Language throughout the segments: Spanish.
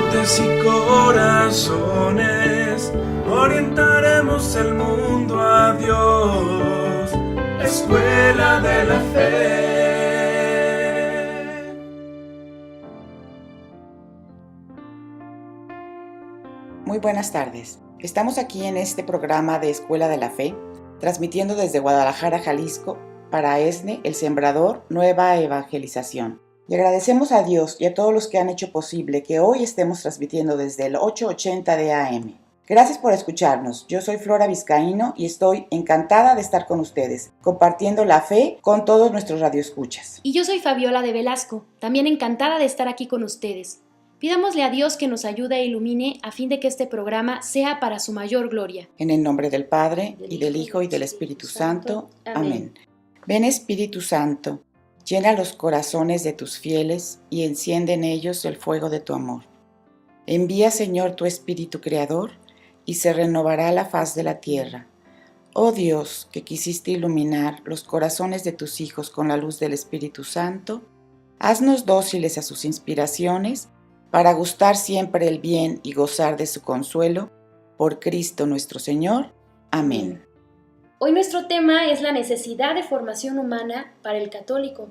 mentes y corazones, orientaremos el mundo a Dios, Escuela de la Fe. Muy buenas tardes. Estamos aquí en este programa de Escuela de la Fe, transmitiendo desde Guadalajara, Jalisco, para ESNE, El Sembrador, Nueva Evangelización. Y agradecemos a Dios y a todos los que han hecho posible que hoy estemos transmitiendo desde el 880 de AM. Gracias por escucharnos. Yo soy Flora Vizcaíno y estoy encantada de estar con ustedes, compartiendo la fe con todos nuestros radioescuchas. Y yo soy Fabiola de Velasco, también encantada de estar aquí con ustedes. Pidámosle a Dios que nos ayude e ilumine a fin de que este programa sea para su mayor gloria. En el nombre del Padre, y del Hijo, y del Espíritu Santo. Amén. Ven, Espíritu Santo, llena los corazones de tus fieles y enciende en ellos el fuego de tu amor. Envía, Señor, tu Espíritu Creador, y se renovará la faz de la tierra. Oh Dios, que quisiste iluminar los corazones de tus hijos con la luz del Espíritu Santo, haznos dóciles a sus inspiraciones, para gustar siempre el bien y gozar de su consuelo, por Cristo nuestro Señor. Amén. Hoy nuestro tema es la necesidad de formación humana para el católico.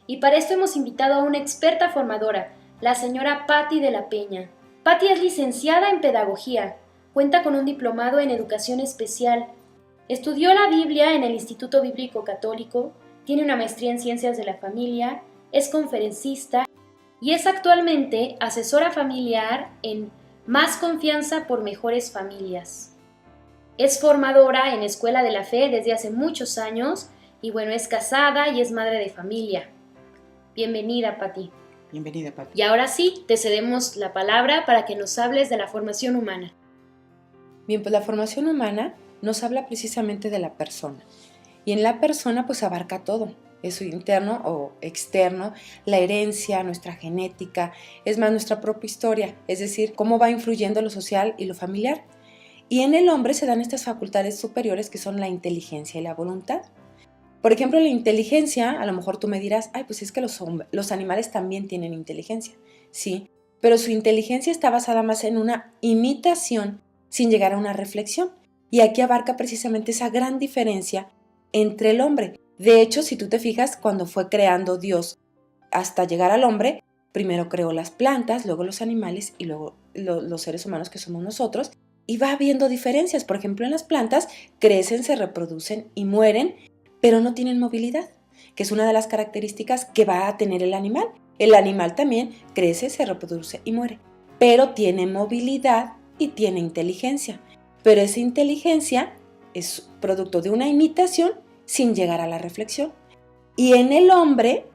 Y para esto hemos invitado a una experta formadora, la señora Patti de la Peña. Patti es licenciada en Pedagogía, cuenta con un diplomado en Educación Especial, estudió la Biblia en el Instituto Bíblico Católico, tiene una maestría en Ciencias de la Familia, es conferencista, y es actualmente asesora familiar en Más Confianza por Mejores Familias. Es formadora en Escuela de la Fe desde hace muchos años y es casada y es madre de familia. Bienvenida, Patti. Bienvenida, Patti. Y ahora sí, te cedemos la palabra para que nos hables de la formación humana. Bien, pues la formación humana nos habla precisamente de la persona. Y en la persona pues abarca todo. Eso interno o externo, la herencia, nuestra genética, es más nuestra propia historia, es decir, cómo va influyendo lo social y lo familiar. Y en el hombre se dan estas facultades superiores que son la inteligencia y la voluntad. Por ejemplo, la inteligencia, a lo mejor tú me dirás, pues es que los animales también tienen inteligencia, sí, pero su inteligencia está basada más en una imitación sin llegar a una reflexión. Y aquí abarca precisamente esa gran diferencia entre el hombre. De hecho, si tú te fijas, cuando fue creando Dios hasta llegar al hombre, primero creó las plantas, luego los animales y luego los seres humanos que somos nosotros, y va habiendo diferencias. Por ejemplo, en las plantas crecen, se reproducen y mueren, pero no tienen movilidad, que es una de las características que va a tener el animal. El animal también crece, se reproduce y muere, pero tiene movilidad y tiene inteligencia. Pero esa inteligencia es producto de una imitación sin llegar a la reflexión. Y en el hombre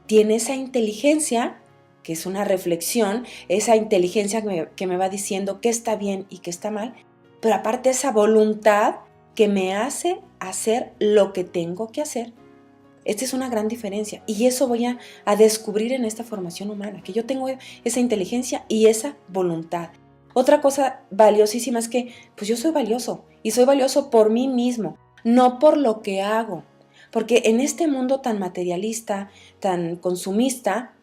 tiene esa inteligencia, que es una reflexión, esa inteligencia que me va diciendo qué está bien y qué está mal, pero aparte esa voluntad que me hace hacer lo que tengo que hacer. Esta es una gran diferencia y eso voy a descubrir en esta formación humana, que yo tengo esa inteligencia y esa voluntad. Otra cosa valiosísima es que pues yo soy valioso y soy valioso por mí mismo, no por lo que hago, porque en este mundo tan materialista, tan consumista,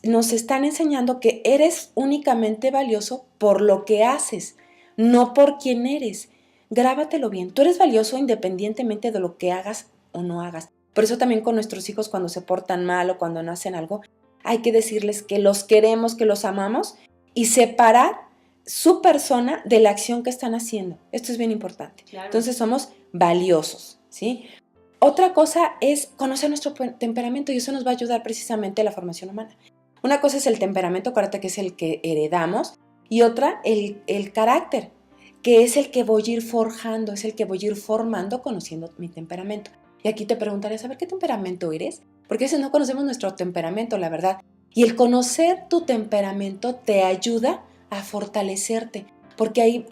nos están enseñando que eres únicamente valioso por lo que haces, no por quién eres. Grábatelo bien, tú eres valioso independientemente de lo que hagas o no hagas. Por eso también con nuestros hijos cuando se portan mal o cuando no hacen algo, hay que decirles que los queremos, que los amamos y separar su persona de la acción que están haciendo. Esto es bien importante. Claro. Entonces somos valiosos, ¿sí? Otra cosa es conocer nuestro temperamento y eso nos va a ayudar precisamente a la formación humana. Una cosa es el temperamento, acuérdate que es el que heredamos, y otra el carácter, que es el que voy a ir forjando, es el que voy a ir formando conociendo mi temperamento. Y aquí te preguntaré, ¿saber qué temperamento eres? Porque a veces no conocemos nuestro temperamento, la verdad. Y el conocer tu temperamento te ayuda a fortalecerte, porque ahí,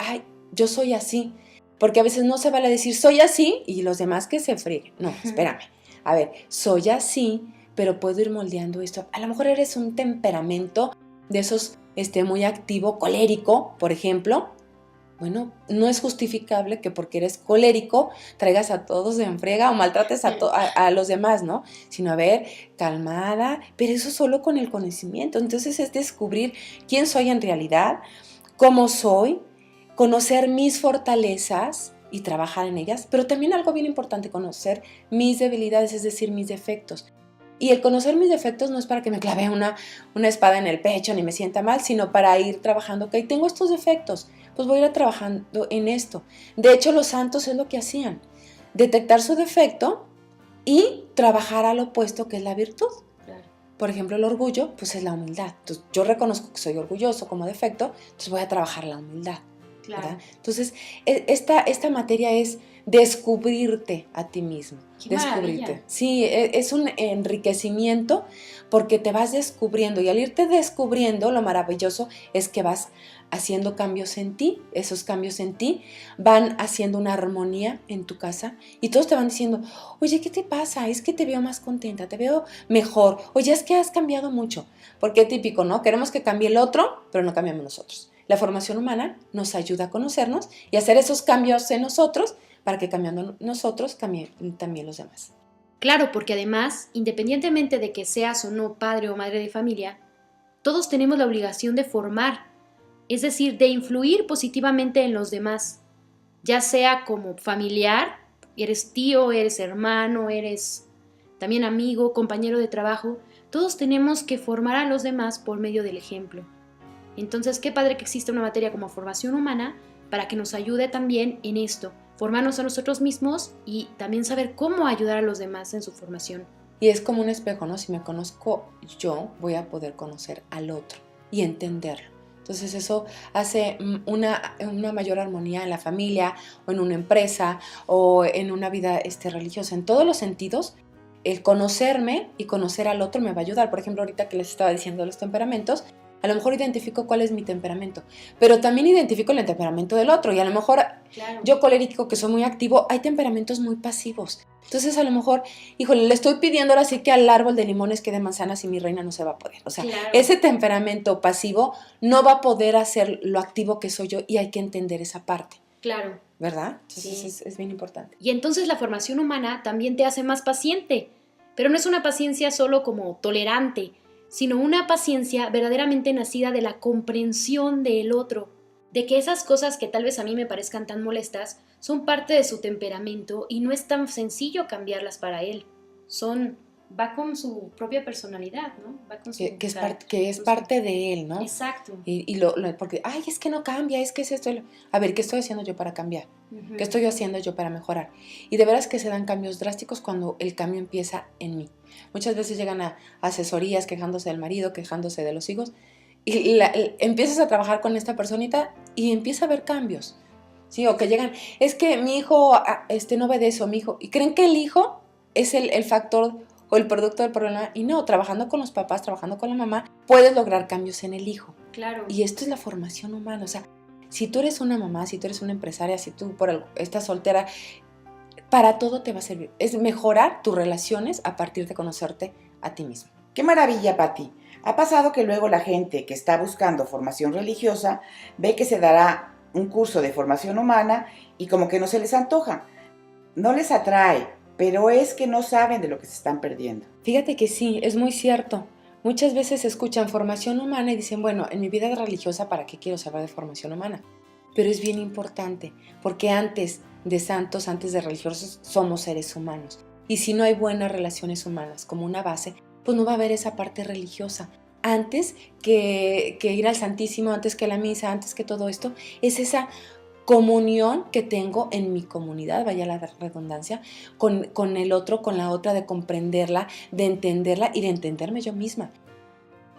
yo soy así, porque a veces no se vale decir soy así y los demás que se frieguen. No, espérame, a ver, soy así, pero puedo ir moldeando esto. A lo mejor eres un temperamento de esos muy activo, colérico, por ejemplo, Bueno, no es justificable que porque eres colérico traigas a todos en frega o maltrates a los demás, ¿no? Sino, a ver, calmada, pero eso solo con el conocimiento. Entonces es descubrir quién soy en realidad, cómo soy, conocer mis fortalezas y trabajar en ellas, pero también algo bien importante, conocer mis debilidades, es decir, mis defectos. Y el conocer mis defectos no es para que me clave una espada en el pecho ni me sienta mal, sino para ir trabajando, ok, tengo estos defectos, pues voy a ir trabajando en esto. De hecho, los santos es lo que hacían, detectar su defecto y trabajar al opuesto, que es la virtud. Claro. Por ejemplo, el orgullo, pues es la humildad. Entonces, yo reconozco que soy orgulloso como defecto, entonces voy a trabajar la humildad. Claro. ¿Verdad? Entonces, esta materia es descubrirte a ti mismo. ¡Qué Descubrirte. maravilla! Sí, es un enriquecimiento porque te vas descubriendo, y al irte descubriendo, lo maravilloso es que vas haciendo cambios en ti. Esos cambios en ti van haciendo una armonía en tu casa y todos te van diciendo, oye, ¿qué te pasa? Es que te veo más contenta, te veo mejor, oye, es que has cambiado mucho. Porque es típico, ¿no? Queremos que cambie el otro, pero no cambiamos nosotros. La formación humana nos ayuda a conocernos y a hacer esos cambios en nosotros para que cambiando nosotros cambien también los demás. Claro, porque además, independientemente de que seas o no padre o madre de familia, todos tenemos la obligación de formar, es decir, de influir positivamente en los demás, ya sea como familiar, eres tío, eres hermano, eres también amigo, compañero de trabajo, todos tenemos que formar a los demás por medio del ejemplo. Entonces, qué padre que exista una materia como formación humana para que nos ayude también en esto, formarnos a nosotros mismos y también saber cómo ayudar a los demás en su formación. Y es como un espejo, ¿no? Si me conozco yo, voy a poder conocer al otro y entenderlo. Entonces eso hace una mayor armonía en la familia o en una empresa o en una vida religiosa. En todos los sentidos, el conocerme y conocer al otro me va a ayudar. Por ejemplo, ahorita que les estaba diciendo los temperamentos, a lo mejor identifico cuál es mi temperamento, pero también identifico el temperamento del otro. Y a lo mejor Claro. yo colérico, que soy muy activo, hay temperamentos muy pasivos. Entonces a lo mejor, híjole, le estoy pidiendo ahora sí que al árbol de limones que dé manzanas y mi reina no se va a poder. O sea, Claro. ese temperamento pasivo no va a poder hacer lo activo que soy yo y hay que entender esa parte, Claro. ¿verdad? Entonces Sí. es bien importante. Y entonces la formación humana también te hace más paciente, pero no es una paciencia solo como tolerante, sino una paciencia verdaderamente nacida de la comprensión del otro, de que esas cosas que tal vez a mí me parezcan tan molestas son parte de su temperamento y no es tan sencillo cambiarlas para él. Va con su propia personalidad, ¿no? Va con su Que es parte de él, ¿no? Exacto. Porque, ay, es que no cambia, es que es esto. A ver, ¿qué estoy haciendo yo para cambiar? Ujú. ¿Qué estoy haciendo yo para mejorar? Y de veras que se dan cambios drásticos cuando el cambio empieza en mí. Muchas veces llegan a asesorías quejándose del marido, quejándose de los hijos, y empiezas a trabajar con esta personita y empieza a haber cambios. ¿Sí? O que llegan, es que mi hijo no obedece, o mi hijo, y creen que el hijo es el factor o el producto del problema, y no, trabajando con los papás, trabajando con la mamá, puedes lograr cambios en el hijo. Claro. Y esto es la formación humana. O sea, si tú eres una mamá, si tú eres una empresaria, si tú estás soltera, para todo te va a servir. Es mejorar tus relaciones a partir de conocerte a ti mismo. ¡Qué maravilla, Pati! Ha pasado que luego la gente que está buscando formación religiosa ve que se dará un curso de formación humana y como que no se les antoja. No les atrae, pero es que no saben de lo que se están perdiendo. Fíjate que sí, es muy cierto. Muchas veces escuchan formación humana y dicen, bueno, en mi vida religiosa, ¿para qué quiero saber de formación humana? Pero es bien importante, porque antes de santos, antes de religiosos, somos seres humanos. Y si no hay buenas relaciones humanas como una base, pues no va a haber esa parte religiosa. Antes que ir al Santísimo, antes que la misa, antes que todo esto, es esa comunión que tengo en mi comunidad, vaya la redundancia, con el otro, con la otra, de comprenderla, de entenderla y de entenderme yo misma.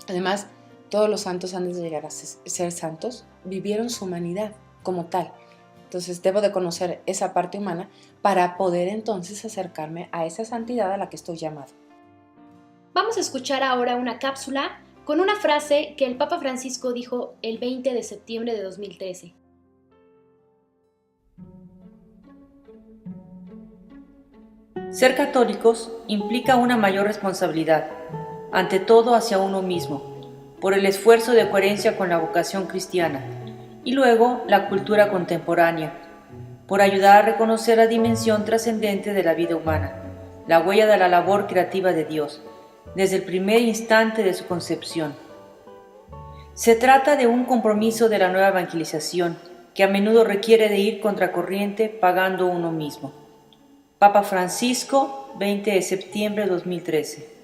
Además, todos los santos, antes de llegar a ser santos, vivieron su humanidad como tal. Entonces debo de conocer esa parte humana para poder entonces acercarme a esa santidad a la que estoy llamado. Vamos a escuchar ahora una cápsula con una frase que el Papa Francisco dijo el 20 de septiembre de 2013. Ser católicos implica una mayor responsabilidad, ante todo hacia uno mismo, por el esfuerzo de coherencia con la vocación cristiana, y luego la cultura contemporánea, por ayudar a reconocer la dimensión trascendente de la vida humana, la huella de la labor creativa de Dios, desde el primer instante de su concepción. Se trata de un compromiso de la nueva evangelización, que a menudo requiere de ir contracorriente pagando uno mismo. Papa Francisco, 20 de septiembre de 2013.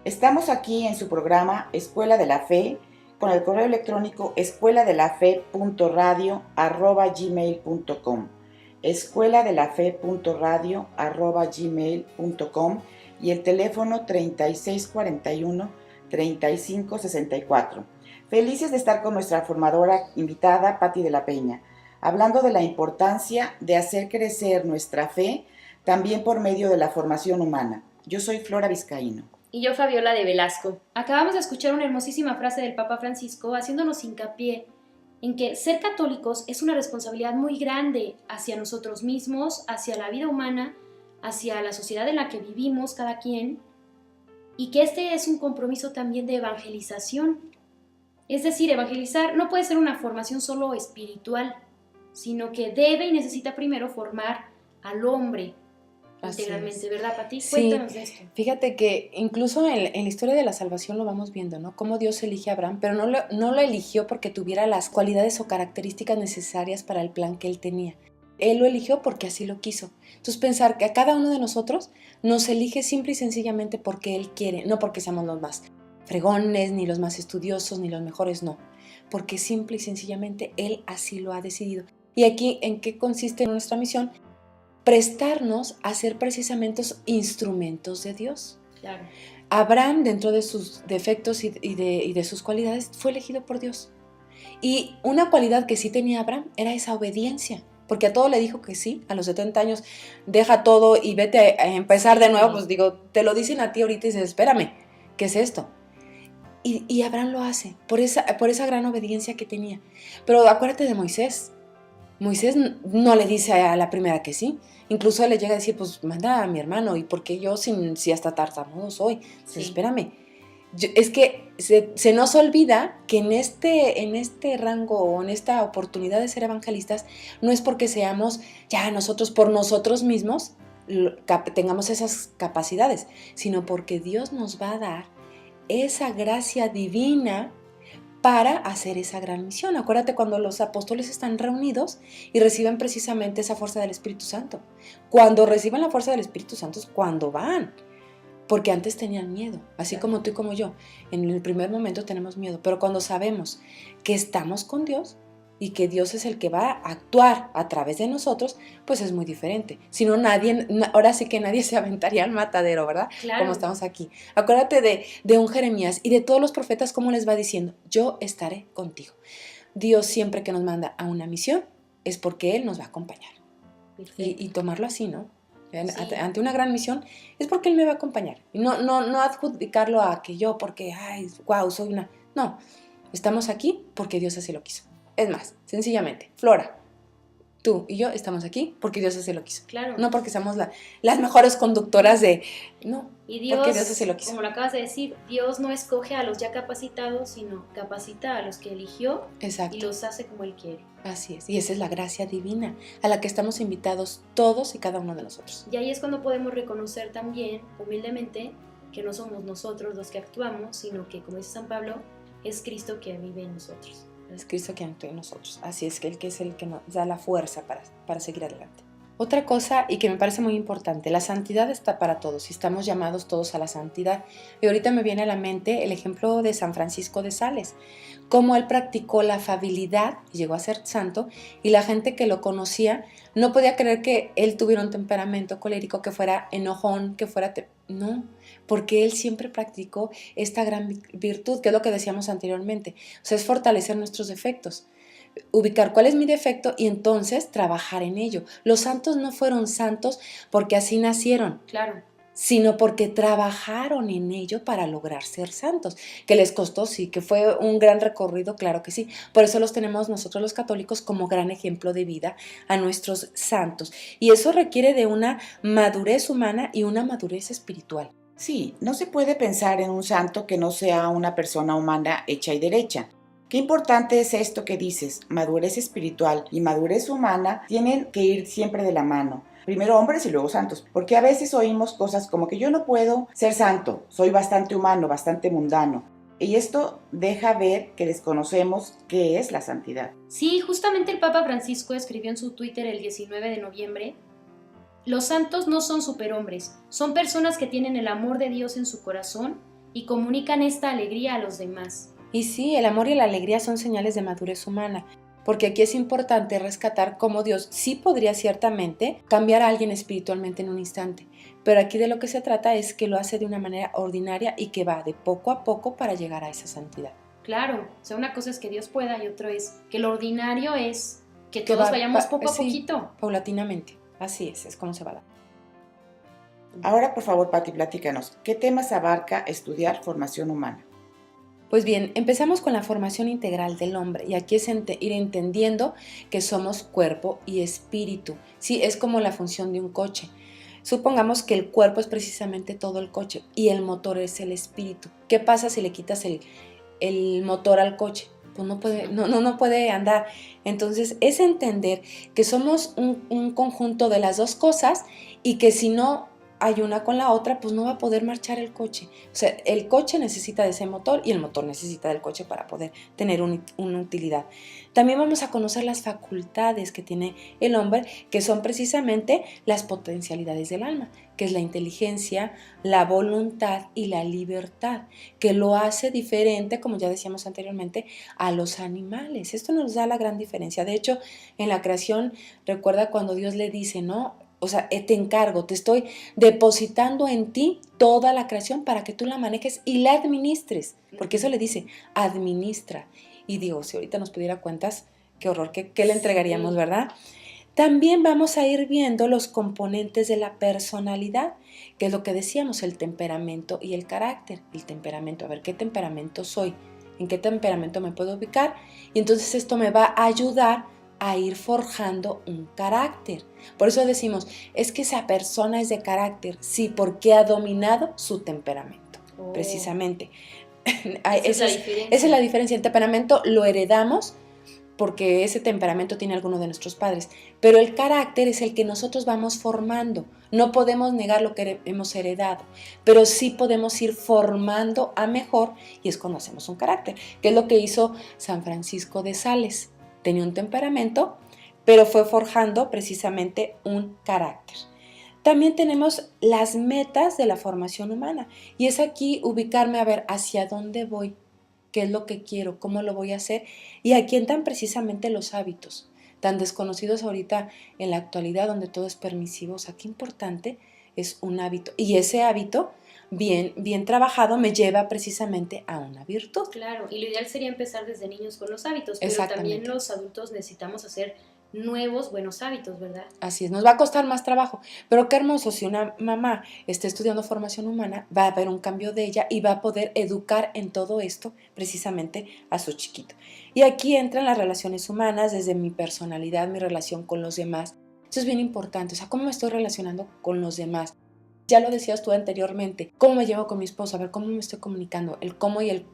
Estamos aquí en su programa Escuela de la Fe con el correo electrónico escueladelafe.radio@gmail.com, escueladelafe.radio@gmail.com y el teléfono 3641-3564. Felices de estar con nuestra formadora invitada, Pati de la Peña, hablando de la importancia de hacer crecer nuestra fe también por medio de la formación humana. Yo soy Flora Vizcaíno. Y yo, Fabiola de Velasco. Acabamos de escuchar una hermosísima frase del Papa Francisco haciéndonos hincapié en que ser católicos es una responsabilidad muy grande hacia nosotros mismos, hacia la vida humana, hacia la sociedad en la que vivimos cada quien, y que este es un compromiso también de evangelización. Es decir, evangelizar no puede ser una formación solo espiritual, sino que debe y necesita primero formar al hombre integralmente, ¿verdad, Pati? Sí, cuéntanos de esto. Fíjate que incluso en la historia de la salvación lo vamos viendo, ¿no? Cómo Dios elige a Abraham, pero no lo eligió porque tuviera las cualidades o características necesarias para el plan que él tenía. Él lo eligió porque así lo quiso. Entonces pensar que a cada uno de nosotros nos elige simple y sencillamente porque Él quiere, no porque seamos los más fregones, ni los más estudiosos, ni los mejores, no. Porque simple y sencillamente Él así lo ha decidido. Y aquí, ¿en qué consiste nuestra misión? Prestarnos a ser precisamente instrumentos de Dios. Claro. Abraham, dentro de sus defectos y de sus cualidades, fue elegido por Dios. Y una cualidad que sí tenía Abraham era esa obediencia, porque a todo le dijo que sí. A los 70 años, deja todo y vete a empezar de nuevo. Pues digo, te lo dicen a ti ahorita y dices, espérame, ¿qué es esto? Y Abraham lo hace, por esa gran obediencia que tenía. Pero acuérdate de Moisés. Moisés no le dice a la primera que sí. Incluso él le llega a decir, pues manda a mi hermano, ¿y por qué yo si hasta tartamudo soy? Entonces, Sí. espérame. Es que se nos olvida que en este rango o en esta oportunidad de ser evangelistas no es porque seamos ya nosotros por nosotros mismos tengamos esas capacidades, sino porque Dios nos va a dar esa gracia divina para hacer esa gran misión. Acuérdate cuando los apóstoles están reunidos y reciben precisamente esa fuerza del Espíritu Santo. Cuando reciben la fuerza del Espíritu Santo es cuando van. Porque antes tenían miedo, así como tú y como yo. En el primer momento tenemos miedo, pero cuando sabemos que estamos con Dios y que Dios es el que va a actuar a través de nosotros, pues es muy diferente. Si no, ahora sí que nadie se aventaría al matadero, ¿verdad? Claro. Como estamos aquí. Acuérdate de un Jeremías y de todos los profetas, cómo les va diciendo, yo estaré contigo. Dios siempre que nos manda a una misión es porque Él nos va a acompañar. Y tomarlo así, ¿no? Sí. Ante una gran misión es porque Él me va a acompañar y no adjudicarlo a que yo porque wow, soy una, no, estamos aquí porque Dios así lo quiso. Es más, sencillamente, Flora, tú y yo estamos aquí porque Dios así lo quiso. Claro. No porque seamos las mejores conductoras no, y Dios, porque Dios así lo quiso. Como lo acabas de decir, Dios no escoge a los ya capacitados, sino capacita a los que eligió. Exacto. Y los hace como Él quiere. Así es, y esa es la gracia divina a la que estamos invitados todos y cada uno de nosotros. Y ahí es cuando podemos reconocer también, humildemente, que no somos nosotros los que actuamos, sino que, como dice San Pablo, es Cristo que vive en nosotros. Es Cristo que actúa en nosotros. Así es que Él que es el que nos da la fuerza para seguir adelante. Otra cosa, y que me parece muy importante, la santidad está para todos y estamos llamados todos a la santidad. Y ahorita me viene a la mente el ejemplo de San Francisco de Sales, cómo él practicó la afabilidad y llegó a ser santo, y la gente que lo conocía no podía creer que él tuviera un temperamento colérico, que fuera enojón, que fuera... No, porque él siempre practicó esta gran virtud, que es lo que decíamos anteriormente. O sea, es fortalecer nuestros defectos. Ubicar cuál es mi defecto y entonces trabajar en ello. Los santos no fueron santos porque así nacieron. Claro. sino porque trabajaron en ello para lograr ser santos. Que les costó, sí, que fue un gran recorrido, claro que sí. Por eso los tenemos nosotros los católicos como gran ejemplo de vida a nuestros santos. Y eso requiere de una madurez humana y una madurez espiritual. Sí, no se puede pensar en un santo que no sea una persona humana hecha y derecha. Qué importante es esto que dices, madurez espiritual y madurez humana tienen que ir siempre de la mano. Primero hombres y luego santos, porque a veces oímos cosas como que yo no puedo ser santo, soy bastante humano, bastante mundano. Y esto deja ver que desconocemos qué es la santidad. Sí, justamente el Papa Francisco escribió en su Twitter el 19 de noviembre: los santos no son superhombres, son personas que tienen el amor de Dios en su corazón y comunican esta alegría a los demás. Y sí, el amor y la alegría son señales de madurez humana, porque aquí es importante rescatar cómo Dios sí podría ciertamente cambiar a alguien espiritualmente en un instante, pero aquí de lo que se trata es que lo hace de una manera ordinaria y que va de poco a poco para llegar a esa santidad. Claro, o sea, una cosa es que Dios pueda y otro es que lo ordinario es que todos vayamos poco a poquito. Paulatinamente, así es como se va a dar. Ahora, por favor, Pati, platícanos, ¿qué temas abarca estudiar formación humana? Pues bien, empezamos con la formación integral del hombre y aquí es ir entendiendo que somos cuerpo y espíritu. Sí, es como la función de un coche. Supongamos que el cuerpo es precisamente todo el coche y el motor es el espíritu. ¿Qué pasa si le quitas el motor al coche? Pues no puede andar. Entonces es entender que somos un conjunto de las dos cosas y que si no hay una con la otra, pues no va a poder marchar el coche. O sea, el coche necesita de ese motor y el motor necesita del coche para poder tener una utilidad. También vamos a conocer las facultades que tiene el hombre, que son precisamente las potencialidades del alma, que es la inteligencia, la voluntad y la libertad, que lo hace diferente, como ya decíamos anteriormente, a los animales. Esto nos da la gran diferencia. De hecho, en la creación, recuerda cuando Dios le dice, ¿no? O sea, te encargo, te estoy depositando en ti toda la creación para que tú la manejes y la administres. Porque eso le dice, administra. Y digo, si ahorita nos pudiera cuentas, qué horror, ¿qué le entregaríamos, verdad? También vamos a ir viendo los componentes de la personalidad, que es lo que decíamos, el temperamento y el carácter. El temperamento, a ver, ¿qué temperamento soy? ¿En qué temperamento me puedo ubicar? Y entonces esto me va a ayudar a ir forjando un carácter. Por eso decimos, es que esa persona es de carácter, sí, porque ha dominado su temperamento, precisamente. Esa es la diferencia. El temperamento lo heredamos porque ese temperamento tiene alguno de nuestros padres, pero el carácter es el que nosotros vamos formando. No podemos negar lo que hemos heredado, pero sí podemos ir formando a mejor y es cuando hacemos un carácter, que es lo que hizo San Francisco de Sales. Tenía un temperamento, pero fue forjando precisamente un carácter. También tenemos las metas de la formación humana y es aquí ubicarme a ver hacia dónde voy, qué es lo que quiero, cómo lo voy a hacer y aquí entran precisamente los hábitos, tan desconocidos ahorita en la actualidad donde todo es permisivo. O sea, qué importante es un hábito y ese hábito bien trabajado me lleva precisamente a una virtud. Claro, y lo ideal sería empezar desde niños con los hábitos, pero también los adultos necesitamos hacer nuevos buenos hábitos, ¿verdad? Así es, nos va a costar más trabajo, pero qué hermoso, si una mamá está estudiando formación humana, va a haber un cambio de ella y va a poder educar en todo esto precisamente a su chiquito. Y aquí entran las relaciones humanas, desde mi personalidad, mi relación con los demás. Eso es bien importante, o sea, cómo me estoy relacionando con los demás. Ya lo decías tú anteriormente, cómo me llevo con mi esposo, a ver cómo me estoy comunicando, el cómo y el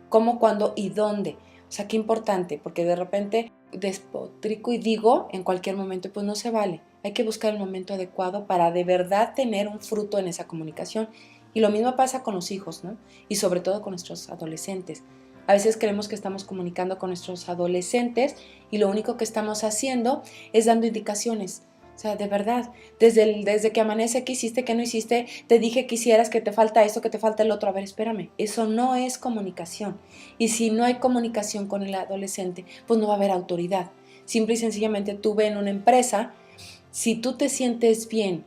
cómo, cuándo y dónde. O sea, qué importante, porque de repente despotrico y digo en cualquier momento, pues no se vale. Hay que buscar el momento adecuado para de verdad tener un fruto en esa comunicación. Y lo mismo pasa con los hijos, ¿no? Y sobre todo con nuestros adolescentes. A veces creemos que estamos comunicando con nuestros adolescentes y lo único que estamos haciendo es dando indicaciones. O sea, de verdad, desde que amanece, ¿qué hiciste, qué no hiciste? Te dije que hicieras, que te falta esto, que te falta el otro. A ver, espérame, eso no es comunicación. Y si no hay comunicación con el adolescente, pues no va a haber autoridad. Simple y sencillamente tú ves en una empresa, si tú te sientes bien,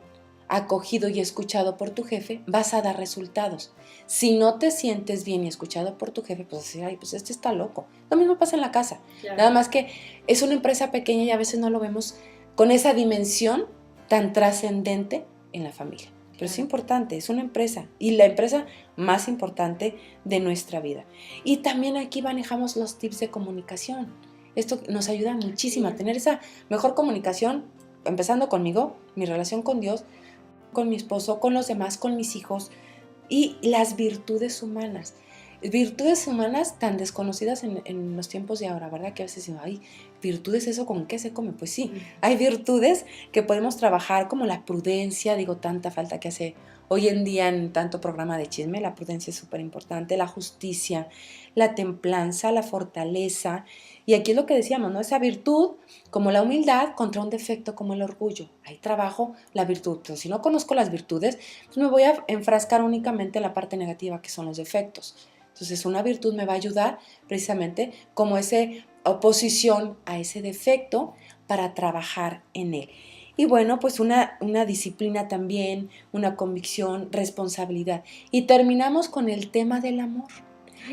acogido y escuchado por tu jefe, vas a dar resultados. Si no te sientes bien y escuchado por tu jefe, pues decir, ay, pues este está loco. Lo mismo pasa en la casa. Claro. Nada más que es una empresa pequeña y a veces no lo vemos con esa dimensión tan trascendente en la familia, pero es importante, es una empresa y la empresa más importante de nuestra vida. Y también aquí manejamos los tips de comunicación. Esto nos ayuda muchísimo a tener esa mejor comunicación, empezando conmigo, mi relación con Dios, con mi esposo, con los demás, con mis hijos y las virtudes humanas. Virtudes humanas tan desconocidas en los tiempos de ahora, ¿verdad? Que a veces decimos, ay, virtudes, ¿eso con qué se come? Pues sí, hay virtudes que podemos trabajar como la prudencia, digo, tanta falta que hace hoy en día en tanto programa de chisme, la prudencia es súper importante, la justicia, la templanza, la fortaleza, y aquí es lo que decíamos, ¿no? Esa virtud como la humildad contra un defecto como el orgullo. Ahí trabajo la virtud, pero si no conozco las virtudes, pues me voy a enfrascar únicamente en la parte negativa que son los defectos. Entonces una virtud me va a ayudar precisamente como esa oposición a ese defecto para trabajar en él. Y bueno, pues una disciplina también, una convicción, responsabilidad. Y terminamos con el tema del amor.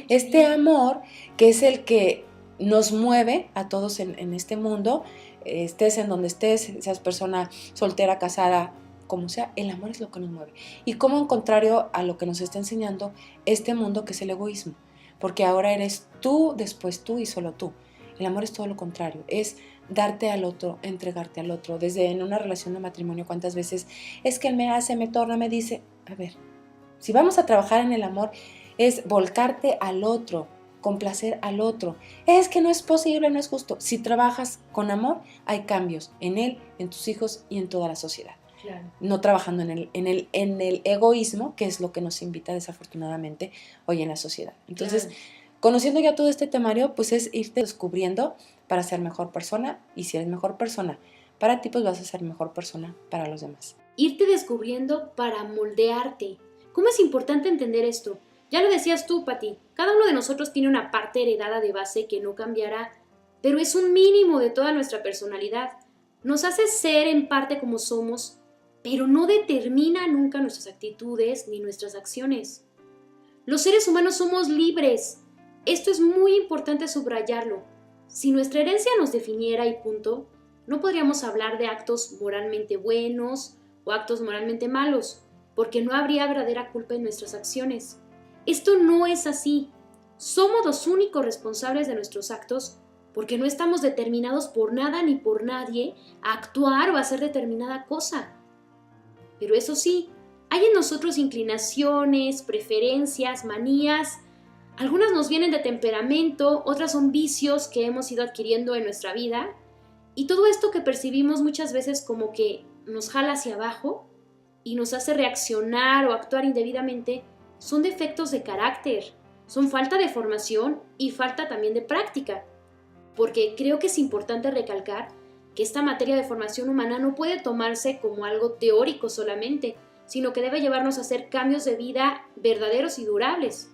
Este amor que es el que nos mueve a todos en este mundo, estés en donde estés, seas persona soltera, casada, como sea, el amor es lo que nos mueve. Y como en contrario a lo que nos está enseñando este mundo que es el egoísmo, porque ahora eres tú, después tú y solo tú. El amor es todo lo contrario, es darte al otro, entregarte al otro. Desde en una relación de matrimonio, ¿cuántas veces es que él me hace, me torna, me dice? A ver, si vamos a trabajar en el amor, es volcarte al otro, complacer al otro. Es que no es posible, no es justo. Si trabajas con amor, hay cambios en él, en tus hijos y en toda la sociedad. Claro. No trabajando en el egoísmo, que es lo que nos invita desafortunadamente hoy en la sociedad. Entonces, claro, conociendo ya todo este temario, pues es irte descubriendo para ser mejor persona, y si eres mejor persona para ti, pues vas a ser mejor persona para los demás. Irte descubriendo para moldearte. ¿Cómo es importante entender esto? Ya lo decías tú, Pati, cada uno de nosotros tiene una parte heredada de base que no cambiará, pero es un mínimo de toda nuestra personalidad. Nos hace ser en parte como somos, pero no determina nunca nuestras actitudes ni nuestras acciones. Los seres humanos somos libres. Esto es muy importante subrayarlo. Si nuestra herencia nos definiera y punto, no podríamos hablar de actos moralmente buenos o actos moralmente malos, porque no habría verdadera culpa en nuestras acciones. Esto no es así. Somos los únicos responsables de nuestros actos porque no estamos determinados por nada ni por nadie a actuar o a hacer determinada cosa. Pero eso sí, hay en nosotros inclinaciones, preferencias, manías. Algunas nos vienen de temperamento, otras son vicios que hemos ido adquiriendo en nuestra vida. Y todo esto que percibimos muchas veces como que nos jala hacia abajo y nos hace reaccionar o actuar indebidamente, son defectos de carácter, son falta de formación y falta también de práctica. Porque creo que es importante recalcar que esta materia de formación humana no puede tomarse como algo teórico solamente, sino que debe llevarnos a hacer cambios de vida verdaderos y durables.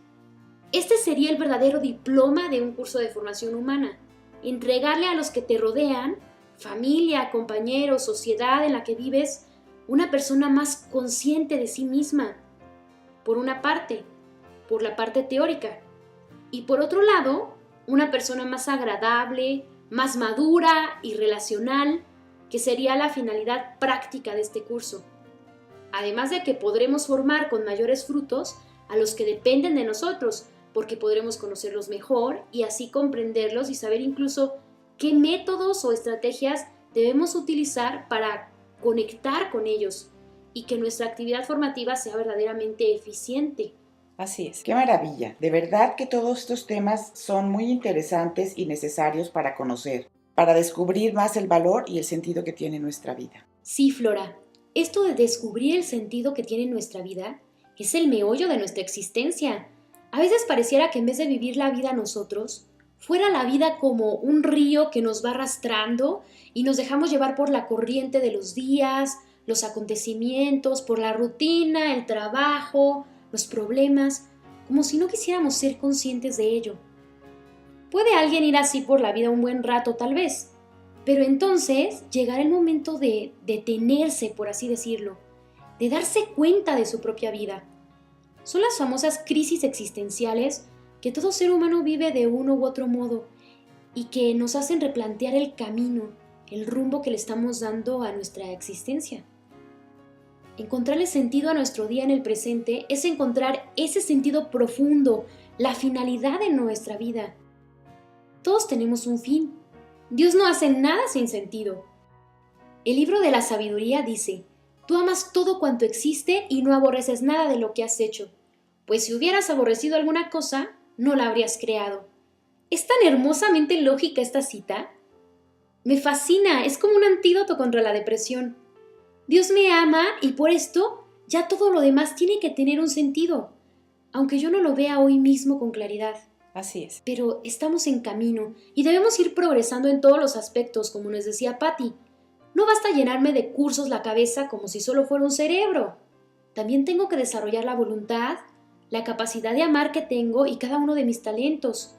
Este sería el verdadero diploma de un curso de formación humana, entregarle a los que te rodean, familia, compañeros, sociedad en la que vives, una persona más consciente de sí misma, por una parte, por la parte teórica, y por otro lado, una persona más agradable, más madura y relacional, que sería la finalidad práctica de este curso. Además de que podremos formar con mayores frutos a los que dependen de nosotros, porque podremos conocerlos mejor y así comprenderlos y saber incluso qué métodos o estrategias debemos utilizar para conectar con ellos y que nuestra actividad formativa sea verdaderamente eficiente. Así es. ¡Qué maravilla! De verdad que todos estos temas son muy interesantes y necesarios para conocer, para descubrir más el valor y el sentido que tiene nuestra vida. Sí, Flora. Esto de descubrir el sentido que tiene nuestra vida es el meollo de nuestra existencia. A veces pareciera que en vez de vivir la vida nosotros, fuera la vida como un río que nos va arrastrando y nos dejamos llevar por la corriente de los días, los acontecimientos, por la rutina, el trabajo, los problemas, como si no quisiéramos ser conscientes de ello. Puede alguien ir así por la vida un buen rato tal vez, pero entonces llegará el momento de detenerse, por así decirlo, de darse cuenta de su propia vida. Son las famosas crisis existenciales que todo ser humano vive de uno u otro modo y que nos hacen replantear el camino, el rumbo que le estamos dando a nuestra existencia. Encontrarle sentido a nuestro día en el presente es encontrar ese sentido profundo, la finalidad de nuestra vida. Todos tenemos un fin. Dios no hace nada sin sentido. El libro de la sabiduría dice: tú amas todo cuanto existe y no aborreces nada de lo que has hecho, pues si hubieras aborrecido alguna cosa, no la habrías creado. ¿Es tan hermosamente lógica esta cita? Me fascina, es como un antídoto contra la depresión. Dios me ama y por esto ya todo lo demás tiene que tener un sentido, aunque yo no lo vea hoy mismo con claridad. Así es. Pero estamos en camino y debemos ir progresando en todos los aspectos, como nos decía Patti. No basta llenarme de cursos la cabeza como si solo fuera un cerebro. También tengo que desarrollar la voluntad, la capacidad de amar que tengo y cada uno de mis talentos.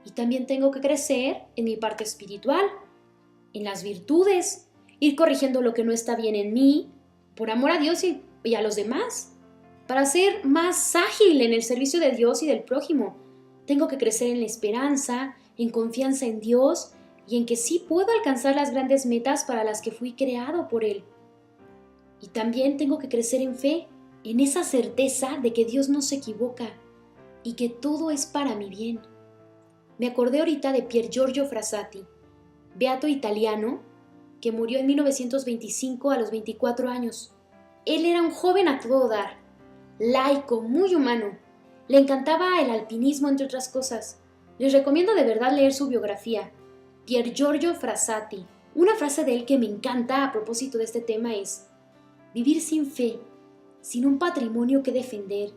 Y también tengo que crecer en mi parte espiritual, en las virtudes, ir corrigiendo lo que no está bien en mí, por amor a Dios y a los demás, para ser más ágil en el servicio de Dios y del prójimo. Tengo que crecer en la esperanza, en confianza en Dios y en que sí puedo alcanzar las grandes metas para las que fui creado por Él. Y también tengo que crecer en fe, en esa certeza de que Dios no se equivoca y que todo es para mi bien. Me acordé ahorita de Pier Giorgio Frassati, beato italiano, que murió en 1925 a los 24 años. Él era un joven a todo dar, laico, muy humano. Le encantaba el alpinismo, entre otras cosas. Les recomiendo de verdad leer su biografía, Pier Giorgio Frassati. Una frase de él que me encanta a propósito de este tema es: vivir sin fe, sin un patrimonio que defender,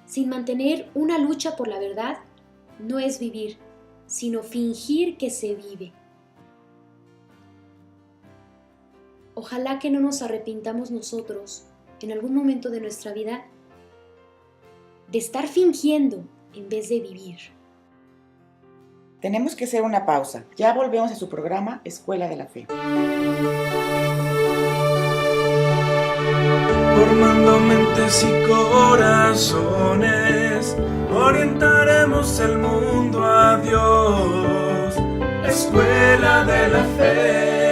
sin mantener una lucha por la verdad, no es vivir, sino fingir que se vive. Ojalá que no nos arrepintamos nosotros, en algún momento de nuestra vida, de estar fingiendo en vez de vivir. Tenemos que hacer una pausa. Ya volvemos a su programa Escuela de la Fe. Formando mentes y corazones, orientaremos el mundo a Dios. Escuela de la Fe.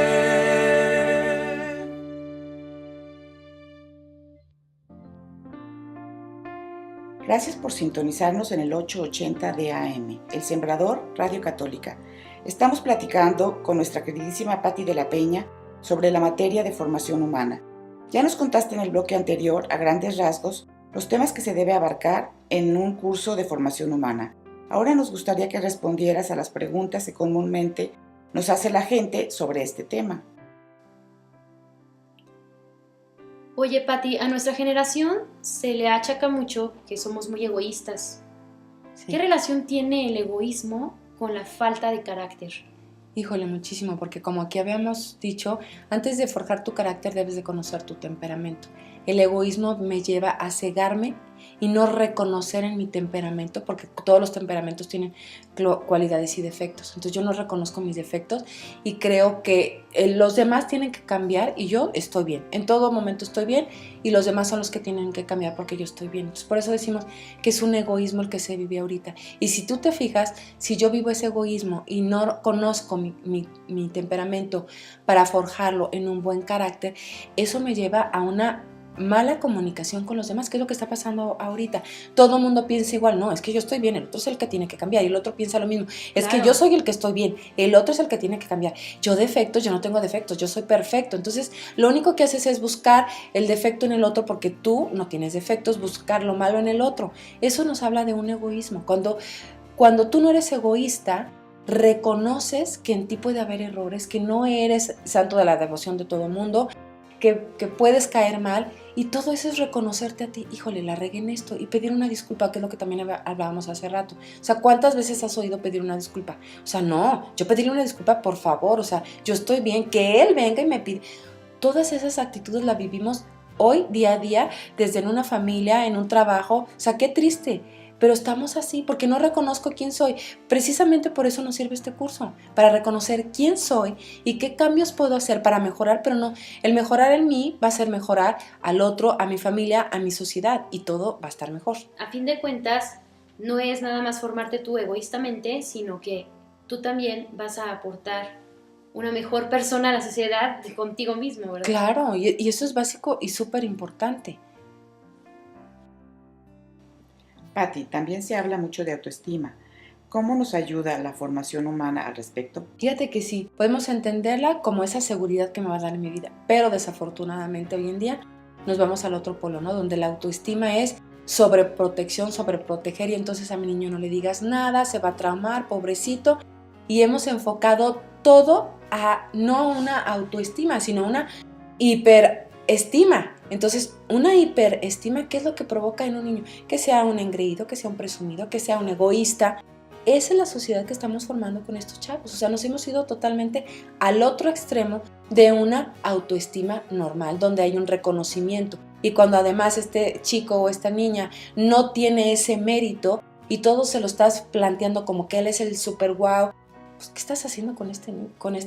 Gracias por sintonizarnos en el 880 de AM, El Sembrador Radio Católica. Estamos platicando con nuestra queridísima Patti de la Peña sobre la materia de formación humana. Ya nos contaste en el bloque anterior, a grandes rasgos, los temas que se debe abarcar en un curso de formación humana. Ahora nos gustaría que respondieras a las preguntas que comúnmente nos hace la gente sobre este tema. Oye, Patti, a nuestra generación se le achaca mucho que somos muy egoístas. Sí. ¿Qué relación tiene el egoísmo con la falta de carácter? Híjole, muchísimo, porque como aquí habíamos dicho, antes de forjar tu carácter debes de conocer tu temperamento. El egoísmo me lleva a cegarme y no reconocer en mi temperamento, porque todos los temperamentos tienen cualidades y defectos. Entonces yo no reconozco mis defectos y creo que los demás tienen que cambiar y yo estoy bien. En todo momento estoy bien y los demás son los que tienen que cambiar porque yo estoy bien. Entonces por eso decimos que es un egoísmo el que se vive ahorita. Y si tú te fijas, si yo vivo ese egoísmo y no conozco mi temperamento para forjarlo en un buen carácter, eso me lleva a una mala comunicación con los demás, que es lo que está pasando ahorita. Todo el mundo piensa igual, no, es que yo estoy bien, el otro es el que tiene que cambiar, y el otro piensa lo mismo, es que yo soy el que estoy bien, el otro es el que tiene que cambiar. Yo no tengo defectos, yo soy perfecto. Entonces lo único que haces es buscar el defecto en el otro porque tú no tienes defectos, buscar lo malo en el otro. Eso nos habla de un egoísmo. Cuando tú no eres egoísta, reconoces que en ti puede haber errores, que no eres santo de la devoción de todo el mundo, que puedes caer mal, y todo eso es reconocerte a ti. Híjole, la regué en esto, y pedir una disculpa, que es lo que también hablábamos hace rato. O sea, ¿cuántas veces has oído pedir una disculpa? O sea, no, yo pedirle una disculpa, por favor, o sea, yo estoy bien, que él venga y me pide. Todas esas actitudes las vivimos hoy, día a día, desde en una familia, en un trabajo. O sea, qué triste. Pero estamos así porque no reconozco quién soy. Precisamente por eso nos sirve este curso, para reconocer quién soy y qué cambios puedo hacer para mejorar, pero no, el mejorar en mí va a ser mejorar al otro, a mi familia, a mi sociedad, y todo va a estar mejor. A fin de cuentas, no es nada más formarte tú egoístamente, sino que tú también vas a aportar una mejor persona a la sociedad contigo mismo, ¿verdad? Claro, y eso es básico y súper importante. Patti, también se habla mucho de autoestima. ¿Cómo nos ayuda la formación humana al respecto? Fíjate que sí, podemos entenderla como esa seguridad que me va a dar en mi vida, pero desafortunadamente hoy en día nos vamos al otro polo, ¿no? Donde la autoestima es sobreprotección, sobreproteger, y entonces a mi niño no le digas nada, se va a traumar, pobrecito, y hemos enfocado todo a no una autoestima, sino una hiperestima. Entonces, una hiperestima, ¿qué es lo que provoca en un niño? Que sea un engreído, que sea un presumido, que sea un egoísta. Esa es la sociedad que estamos formando con estos chavos. O sea, nos hemos ido totalmente al otro extremo de una autoestima normal, donde hay un reconocimiento. Y cuando además este chico o esta niña no tiene ese mérito y todo se lo estás planteando como que él es el super guau, pues, ¿qué estás haciendo con este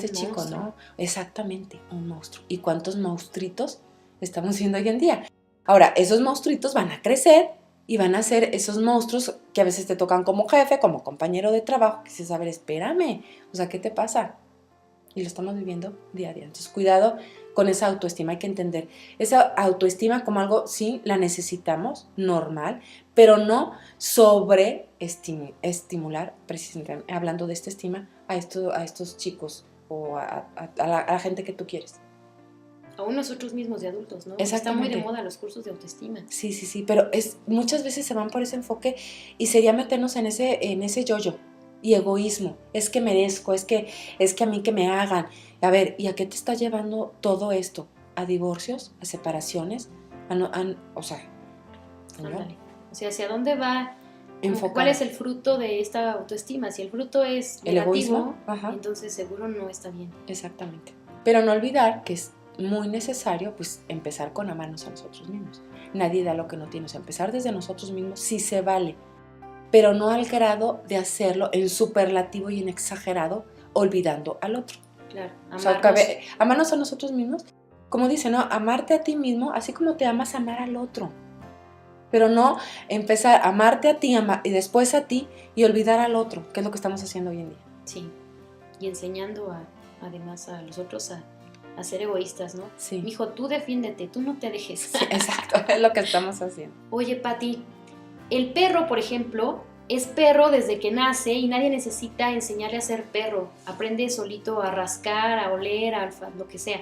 chico, monstruo. no? Exactamente, un monstruo. ¿Y cuántos monstruitos estamos viendo hoy en día? Ahora, esos monstruitos van a crecer y van a ser esos monstruos que a veces te tocan como jefe, como compañero de trabajo, que dices, a ver, espérame, o sea, ¿qué te pasa? Y lo estamos viviendo día a día. Entonces, cuidado con esa autoestima, hay que entender esa autoestima como algo, sí, la necesitamos, normal, pero no sobreestimular, precisamente hablando de esta estima, a estos chicos o a la gente que tú quieres. Aún nosotros mismos de adultos, ¿no? Exactamente. Está muy de moda los cursos de autoestima. Sí, pero muchas veces se van por ese enfoque y sería meternos en ese yo-yo y egoísmo. Es que merezco, es que a mí que me hagan. A ver, ¿y a qué te está llevando todo esto? ¿A divorcios? ¿A separaciones? O sea, ¿no? Ándale. O sea, ¿hacia dónde va? Enfocar. ¿Cuál es el fruto de esta autoestima? Si el fruto es ¿El negativo, egoísmo? Ajá. entonces seguro no está bien. Exactamente. Pero no olvidar que es muy necesario pues empezar con amarnos a nosotros mismos. Nadie da lo que no tiene. O sea, empezar desde nosotros mismos sí se vale, pero no al grado de hacerlo en superlativo y en exagerado, olvidando al otro. Claro, O sea, amarnos a nosotros mismos, como dice, ¿no? Amarte a ti mismo, así como te amas, amar al otro. Pero no empezar a amarte a ti y después a ti y olvidar al otro, que es lo que estamos haciendo hoy en día. Sí, y enseñando además a los otros a ser egoístas, ¿no? Sí. Mijo, tú defiéndete, tú no te dejes. Sí, exacto, es lo que estamos haciendo. Oye, Pati, el perro, por ejemplo, es perro desde que nace y nadie necesita enseñarle a ser perro. Aprende solito a rascar, a oler, lo que sea.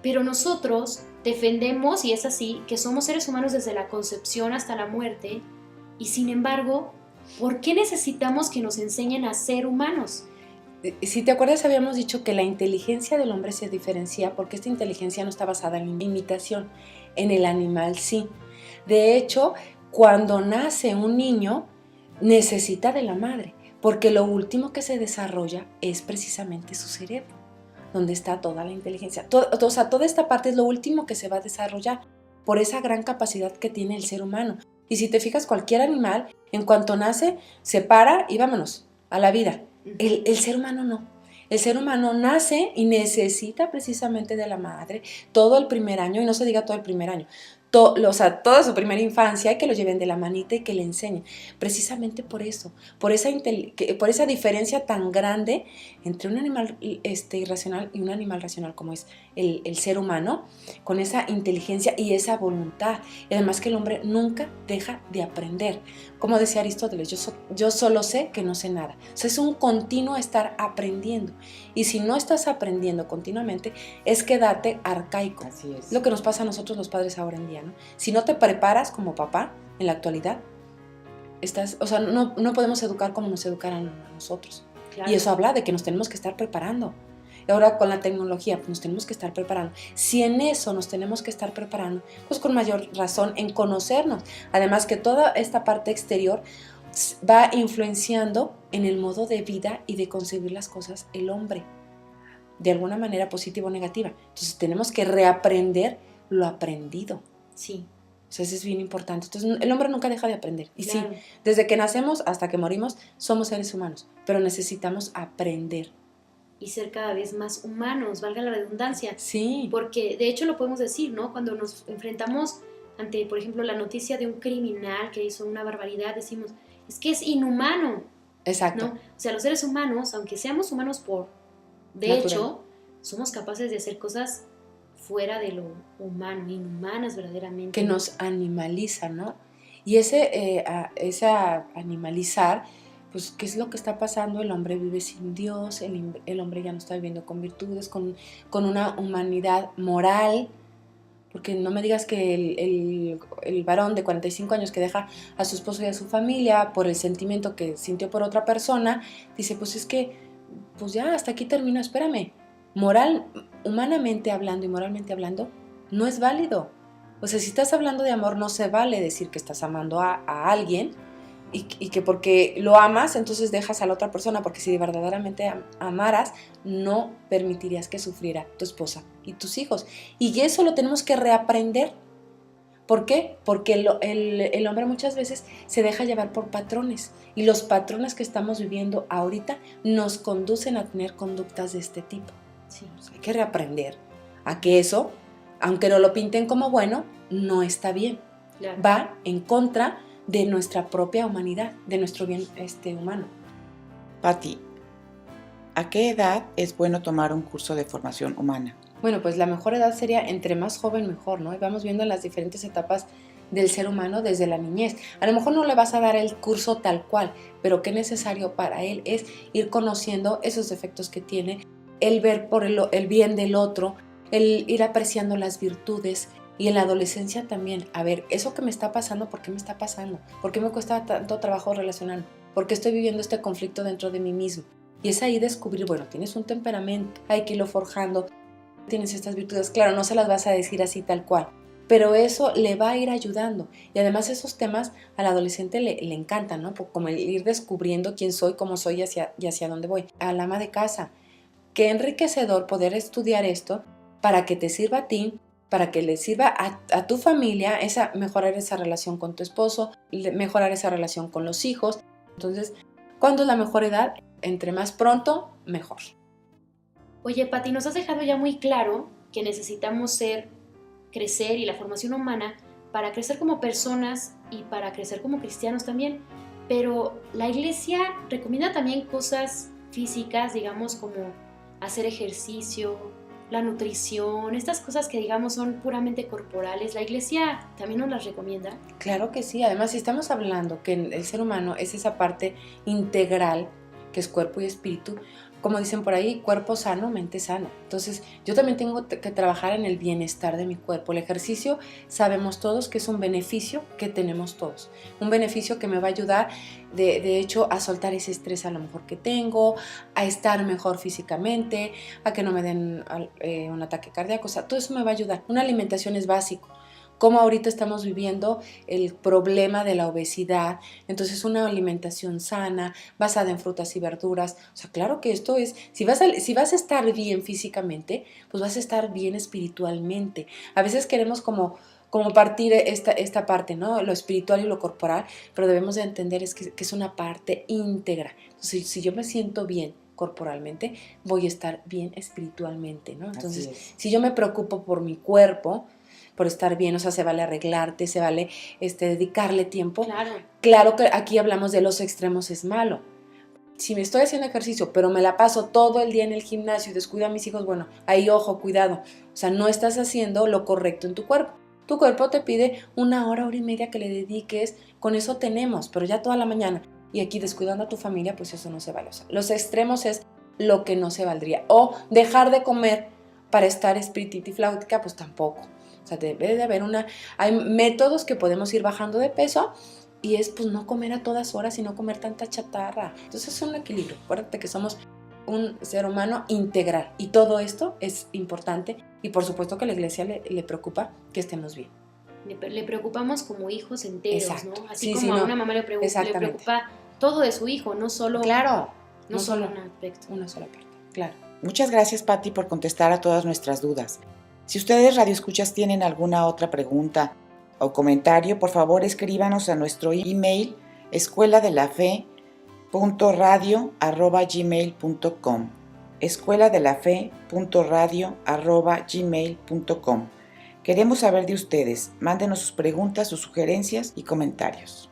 Pero nosotros defendemos, y es así, que somos seres humanos desde la concepción hasta la muerte, y sin embargo, ¿por qué necesitamos que nos enseñen a ser humanos? Si te acuerdas, habíamos dicho que la inteligencia del hombre se diferencia porque esta inteligencia no está basada en la imitación. En el animal sí. De hecho, cuando nace un niño, necesita de la madre, porque lo último que se desarrolla es precisamente su cerebro, donde está toda la inteligencia. O sea, toda esta parte es lo último que se va a desarrollar por esa gran capacidad que tiene el ser humano. Y si te fijas, cualquier animal, en cuanto nace, se para y vámonos a la vida. El ser humano no. El ser humano nace y necesita precisamente de la madre todo el primer año, y no se diga todo el primer año, o sea, toda su primera infancia, y que lo lleven de la manita y que le enseñen. Precisamente por eso, por esa diferencia tan grande entre un animal irracional y un animal racional como es el ser humano, con esa inteligencia y esa voluntad. Y además que el hombre nunca deja de aprender. Como decía Aristóteles, yo solo sé que no sé nada. O sea, es un continuo estar aprendiendo. Y si no estás aprendiendo continuamente, es quedarte arcaico. Así es. Lo que nos pasa a nosotros los padres ahora en día, ¿no? Si no te preparas como papá en la actualidad, no podemos educar como nos educaran a nosotros. Claro. Y eso habla de que nos tenemos que estar preparando. Y ahora con la tecnología, pues nos tenemos que estar preparando. Si en eso nos tenemos que estar preparando, pues con mayor razón en conocernos. Además que toda esta parte exterior va influenciando en el modo de vida y de concebir las cosas el hombre, de alguna manera positiva o negativa. Entonces tenemos que reaprender lo aprendido. Sí. O sea, eso es bien importante. Entonces el hombre nunca deja de aprender. Y Claro. sí, desde que nacemos hasta que morimos somos seres humanos, pero necesitamos aprender. Y ser cada vez más humanos, valga la redundancia. Sí. Porque de hecho lo podemos decir, ¿no? Cuando nos enfrentamos ante, por ejemplo, la noticia de un criminal que hizo una barbaridad, decimos, es que es inhumano. Exacto. ¿No? O sea, los seres humanos, aunque seamos humanos por De natural. hecho, somos capaces de hacer cosas fuera de lo humano, inhumanas verdaderamente. Que nos animaliza, ¿no? Y ese animalizar, pues, ¿qué es lo que está pasando? El hombre vive sin Dios, el hombre ya no está viviendo con virtudes, con una humanidad moral, porque no me digas que el varón de 45 años que deja a su esposo y a su familia por el sentimiento que sintió por otra persona, dice, pues es que, pues ya, hasta aquí termino, espérame. Humanamente hablando y moralmente hablando, no es válido. O sea, si estás hablando de amor, no se vale decir que estás amando a alguien y que porque lo amas, entonces dejas a la otra persona, porque si verdaderamente amaras, no permitirías que sufriera tu esposa y tus hijos. Y eso lo tenemos que reaprender. ¿Por qué? Porque el hombre muchas veces se deja llevar por patrones, y los patrones que estamos viviendo ahorita nos conducen a tener conductas de este tipo. Sí. Hay que reaprender a que eso, aunque no lo pinten como bueno, no está bien. Claro. Va en contra de nuestra propia humanidad, de nuestro bien humano. Pati, ¿a qué edad es bueno tomar un curso de formación humana? Bueno, pues la mejor edad sería entre más joven mejor, ¿no? Y vamos viendo las diferentes etapas del ser humano desde la niñez. A lo mejor no le vas a dar el curso tal cual, pero qué necesario para él es ir conociendo esos defectos que tiene, el ver por el bien del otro, el ir apreciando las virtudes. Y en la adolescencia también, a ver, eso que me está pasando, ¿por qué me está pasando? ¿Por qué me cuesta tanto trabajo relacionarme? ¿Por qué estoy viviendo este conflicto dentro de mí mismo? Y es ahí descubrir, bueno, tienes un temperamento, hay que irlo forjando, tienes estas virtudes, claro, no se las vas a decir así tal cual, pero eso le va a ir ayudando. Y además esos temas al adolescente le encantan, ¿no? Como el ir descubriendo quién soy, cómo soy y hacia dónde voy. Al ama de casa, qué enriquecedor poder estudiar esto para que te sirva a ti, para que le sirva a tu familia, mejorar esa relación con tu esposo, mejorar esa relación con los hijos. Entonces, ¿cuándo es la mejor edad? Entre más pronto, mejor. Oye, Pati, nos has dejado ya muy claro que necesitamos crecer y la formación humana para crecer como personas y para crecer como cristianos también. Pero la Iglesia recomienda también cosas físicas, digamos, como hacer ejercicio, la nutrición, estas cosas que digamos son puramente corporales. ¿La Iglesia también nos las recomienda? Claro que sí. Además, si estamos hablando que el ser humano es esa parte integral que es cuerpo y espíritu, como dicen por ahí, cuerpo sano, mente sana. Entonces, yo también tengo que trabajar en el bienestar de mi cuerpo. El ejercicio, sabemos todos que es un beneficio que tenemos todos. Un beneficio que me va a ayudar, de hecho, a soltar ese estrés a lo mejor que tengo, a estar mejor físicamente, a que no me den un ataque cardíaco. O sea, todo eso me va a ayudar. Una alimentación es básico. Como ahorita estamos viviendo el problema de la obesidad, entonces una alimentación sana, basada en frutas y verduras. O sea, claro que esto es, si vas a estar bien físicamente, pues vas a estar bien espiritualmente. A veces queremos como partir esta parte, ¿no? Lo espiritual y lo corporal, pero debemos de entender que es una parte íntegra. Entonces, si yo me siento bien corporalmente, voy a estar bien espiritualmente, ¿no? Entonces, si yo me preocupo por mi cuerpo, por estar bien, o sea, se vale arreglarte, se vale dedicarle tiempo. Claro que aquí hablamos de los extremos, es malo. Si me estoy haciendo ejercicio, pero me la paso todo el día en el gimnasio y descuido a mis hijos, bueno, ahí ojo, cuidado. O sea, no estás haciendo lo correcto en tu cuerpo. Tu cuerpo te pide 1 hora, 1 hora y media que le dediques, con eso tenemos, pero ya toda la mañana. Y aquí descuidando a tu familia, pues eso no se vale. O sea, los extremos es lo que no se valdría. O dejar de comer para estar espiritifláutica, pues tampoco. O sea, debe de haber hay métodos que podemos ir bajando de peso y es pues no comer a todas horas y no comer tanta chatarra. Entonces es un equilibrio. Acuérdate que somos un ser humano integral y todo esto es importante y por supuesto que a la Iglesia le preocupa que estemos bien. Le preocupamos como hijos enteros, exacto. ¿no? Así como a una mamá le preocupa todo de su hijo, no solo, claro, no solo un aspecto. Una sola parte, claro. Muchas gracias, Pati, por contestar a todas nuestras dudas. Si ustedes radioescuchas tienen alguna otra pregunta o comentario, por favor escríbanos a nuestro email escueladelafe.radio@gmail.com escueladelafe.radio@gmail.com. Queremos saber de ustedes. Mándenos sus preguntas, sus sugerencias y comentarios.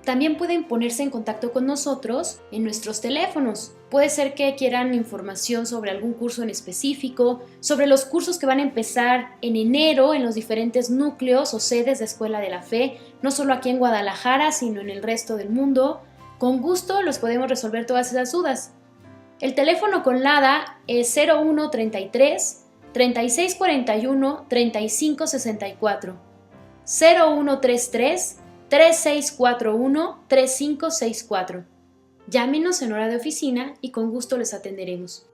También pueden ponerse en contacto con nosotros en nuestros teléfonos Puede ser que quieran información sobre algún curso en específico, sobre los cursos que van a empezar en enero en los diferentes núcleos o sedes de Escuela de la Fe, no solo aquí en Guadalajara, sino en el resto del mundo. Con gusto los podemos resolver todas esas dudas. El teléfono con LADA es 0133 3641 3564, 0133 3641 3564. Llámenos en hora de oficina y con gusto les atenderemos.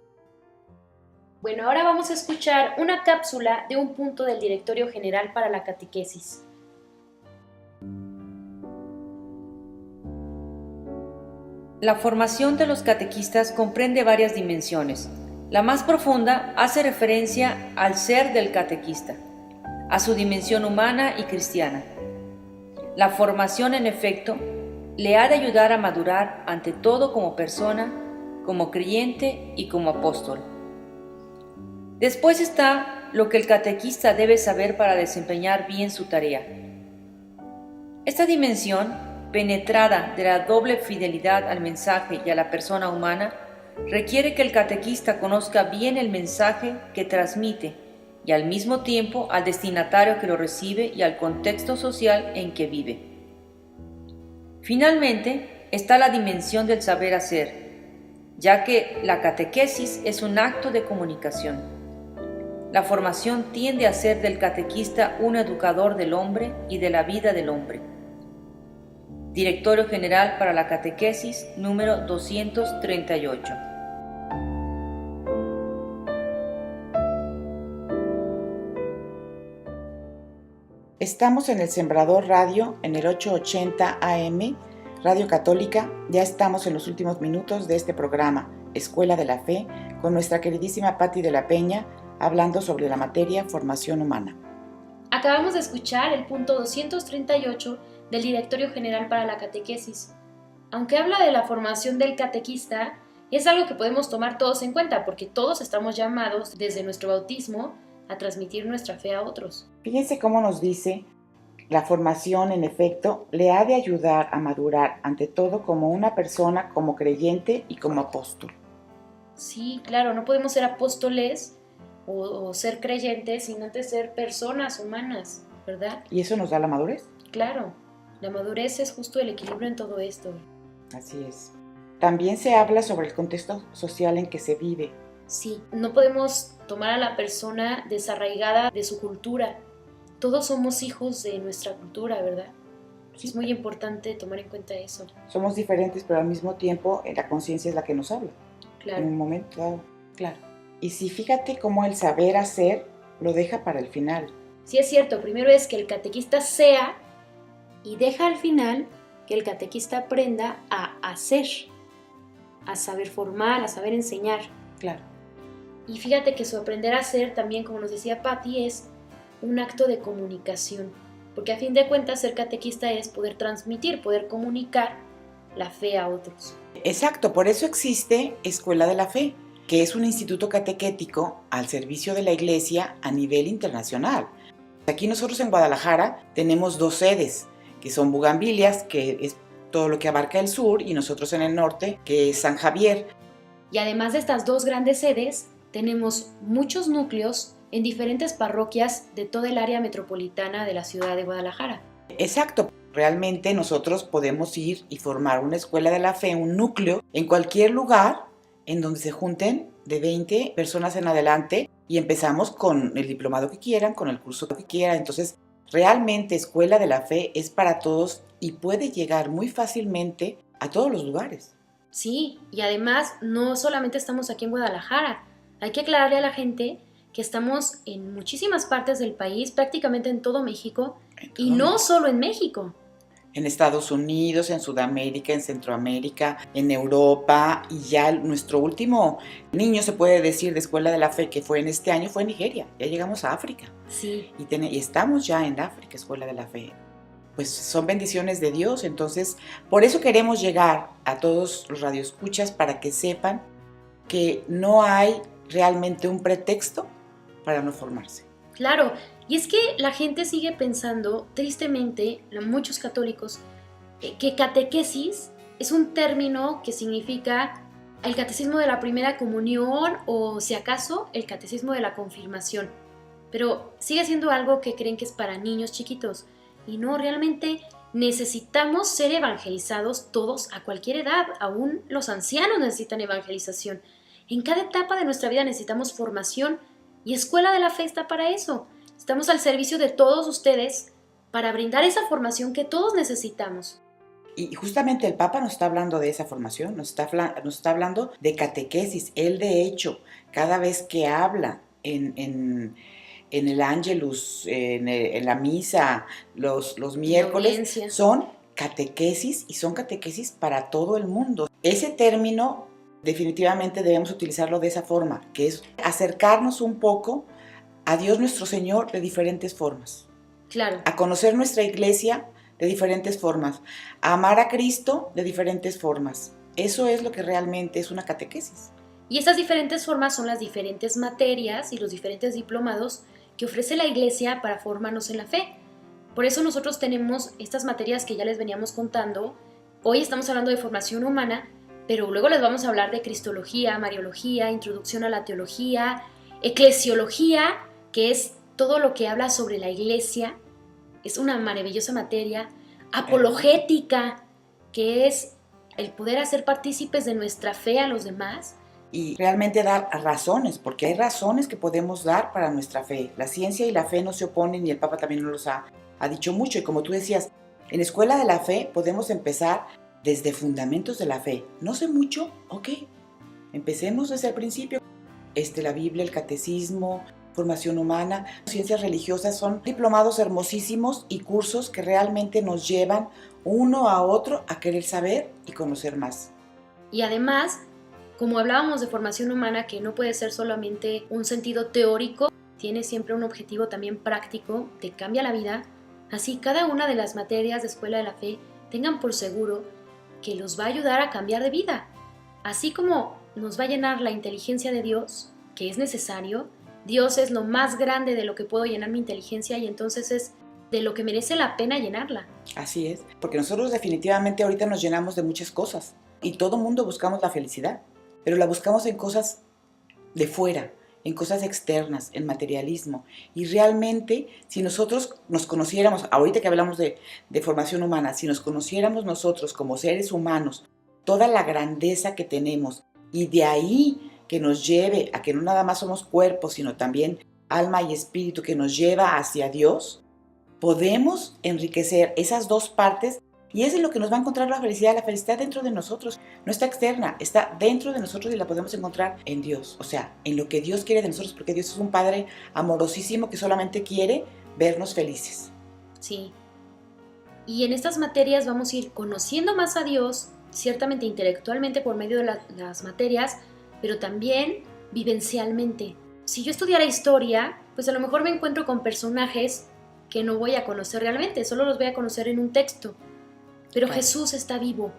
Bueno, ahora vamos a escuchar una cápsula de un punto del Directorio General para la Catequesis. La formación de los catequistas comprende varias dimensiones. La más profunda hace referencia al ser del catequista, a su dimensión humana y cristiana. La formación, en efecto, le ha de ayudar a madurar ante todo como persona, como creyente y como apóstol. Después está lo que el catequista debe saber para desempeñar bien su tarea. Esta dimensión, penetrada de la doble fidelidad al mensaje y a la persona humana, requiere que el catequista conozca bien el mensaje que transmite y al mismo tiempo al destinatario que lo recibe y al contexto social en que vive. Finalmente, está la dimensión del saber hacer, ya que la catequesis es un acto de comunicación. La formación tiende a hacer del catequista un educador del hombre y de la vida del hombre. Directorio General para la Catequesis, número 238. Estamos en el Sembrador Radio, en el 880 AM, Radio Católica. Ya estamos en los últimos minutos de este programa, Escuela de la Fe, con nuestra queridísima Pati de la Peña, hablando sobre la materia formación humana. Acabamos de escuchar el punto 238 del Directorio General para la Catequesis. Aunque habla de la formación del catequista, es algo que podemos tomar todos en cuenta, porque todos estamos llamados desde nuestro bautismo a transmitir nuestra fe a otros. Fíjense cómo nos dice, la formación, en efecto, le ha de ayudar a madurar ante todo como una persona, como creyente y como apóstol. Sí, claro, no podemos ser apóstoles o ser creyentes sin antes ser personas humanas, ¿verdad? ¿Y eso nos da la madurez? Claro, la madurez es justo el equilibrio en todo esto. Así es. También se habla sobre el contexto social en que se vive. Sí, no podemos tomar a la persona desarraigada de su cultura. Todos somos hijos de nuestra cultura, ¿verdad? Sí. Es muy importante tomar en cuenta eso. Somos diferentes, pero al mismo tiempo la conciencia es la que nos habla. Claro. En un momento dado. Claro. Y sí, fíjate cómo el saber hacer lo deja para el final. Sí, es cierto. Primero es que el catequista sea y deja al final que el catequista aprenda a hacer, a saber formar, a saber enseñar. Claro. Y fíjate que su aprender a hacer también, como nos decía Patti, es un acto de comunicación, porque a fin de cuentas ser catequista es poder transmitir, poder comunicar la fe a otros. Exacto, por eso existe Escuela de la Fe, que es un instituto catequético al servicio de la Iglesia a nivel internacional. Aquí nosotros en Guadalajara tenemos 2 sedes, que son Bugambilias, que es todo lo que abarca el sur, y nosotros en el norte, que es San Javier. Y además de estas 2 grandes sedes, tenemos muchos núcleos en diferentes parroquias de toda el área metropolitana de la ciudad de Guadalajara. Exacto, realmente nosotros podemos ir y formar una escuela de la fe, un núcleo, en cualquier lugar en donde se junten de 20 personas en adelante y empezamos con el diplomado que quieran, con el curso que quieran. Entonces, realmente Escuela de la Fe es para todos y puede llegar muy fácilmente a todos los lugares. Sí, y además no solamente estamos aquí en Guadalajara. Hay que aclararle a la gente que estamos en muchísimas partes del país, prácticamente en todo México, y no solo en México. En Estados Unidos, en Sudamérica, en Centroamérica, en Europa, y ya nuestro último niño, se puede decir, de Escuela de la Fe, que fue en este año, fue en Nigeria. Ya llegamos a África. Sí. Y estamos ya en África, Escuela de la Fe. Pues son bendiciones de Dios, entonces por eso queremos llegar a todos los radioescuchas para que sepan que no hay realmente un pretexto para no formarse. Claro, y es que la gente sigue pensando, tristemente, muchos católicos, que catequesis es un término que significa el catecismo de la primera comunión o, si acaso, el catecismo de la confirmación. Pero sigue siendo algo que creen que es para niños chiquitos. Y no, realmente necesitamos ser evangelizados todos a cualquier edad. Aún los ancianos necesitan evangelización. En cada etapa de nuestra vida necesitamos formación y Escuela de la Fe está para eso. Estamos al servicio de todos ustedes para brindar esa formación que todos necesitamos. Y justamente el Papa nos está hablando de esa formación, nos está hablando de catequesis. Él, de hecho, cada vez que habla en el Ángelus, en la misa, los miércoles, son catequesis y son catequesis para todo el mundo. Ese término definitivamente debemos utilizarlo de esa forma, que es acercarnos un poco a Dios nuestro Señor de diferentes formas. Claro. A conocer nuestra iglesia de diferentes formas, a amar a Cristo de diferentes formas. Eso es lo que realmente es una catequesis. Y estas diferentes formas son las diferentes materias y los diferentes diplomados que ofrece la iglesia para formarnos en la fe. Por eso nosotros tenemos estas materias que ya les veníamos contando. Hoy estamos hablando de formación humana, pero luego les vamos a hablar de Cristología, Mariología, Introducción a la Teología, Eclesiología, que es todo lo que habla sobre la iglesia. Es una maravillosa materia. Apologética, que es el poder hacer partícipes de nuestra fe a los demás. Y realmente dar razones, porque hay razones que podemos dar para nuestra fe. La ciencia y la fe no se oponen y el Papa también nos los ha dicho mucho. Y como tú decías, en la Escuela de la Fe podemos empezar desde fundamentos de la fe. No sé mucho, ok, empecemos desde el principio. La Biblia, el catecismo, formación humana, ciencias religiosas son diplomados hermosísimos y cursos que realmente nos llevan uno a otro a querer saber y conocer más. Y además, como hablábamos de formación humana, que no puede ser solamente un sentido teórico, tiene siempre un objetivo también práctico, te cambia la vida. Así, cada una de las materias de Escuela de la Fe tengan por seguro que los va a ayudar a cambiar de vida. Así como nos va a llenar la inteligencia de Dios, que es necesario. Dios es lo más grande de lo que puedo llenar mi inteligencia y entonces es de lo que merece la pena llenarla. Así es, porque nosotros definitivamente ahorita nos llenamos de muchas cosas y todo mundo buscamos la felicidad, pero la buscamos en cosas de fuera, en cosas externas, en materialismo. Y realmente, si nosotros nos conociéramos, ahorita que hablamos de formación humana, si nos conociéramos nosotros como seres humanos, toda la grandeza que tenemos, y de ahí que nos lleve a que no nada más somos cuerpo, sino también alma y espíritu, que nos lleva hacia Dios, podemos enriquecer esas dos partes. Y es en lo que nos va a encontrar la felicidad dentro de nosotros, no está externa, está dentro de nosotros y la podemos encontrar en Dios, o sea, en lo que Dios quiere de nosotros, porque Dios es un Padre amorosísimo que solamente quiere vernos felices. Sí, y en estas materias vamos a ir conociendo más a Dios, ciertamente intelectualmente por medio de las materias, pero también vivencialmente. Si yo estudiara historia, pues a lo mejor me encuentro con personajes que no voy a conocer realmente, solo los voy a conocer en un texto. Pero claro, Jesús está vivo.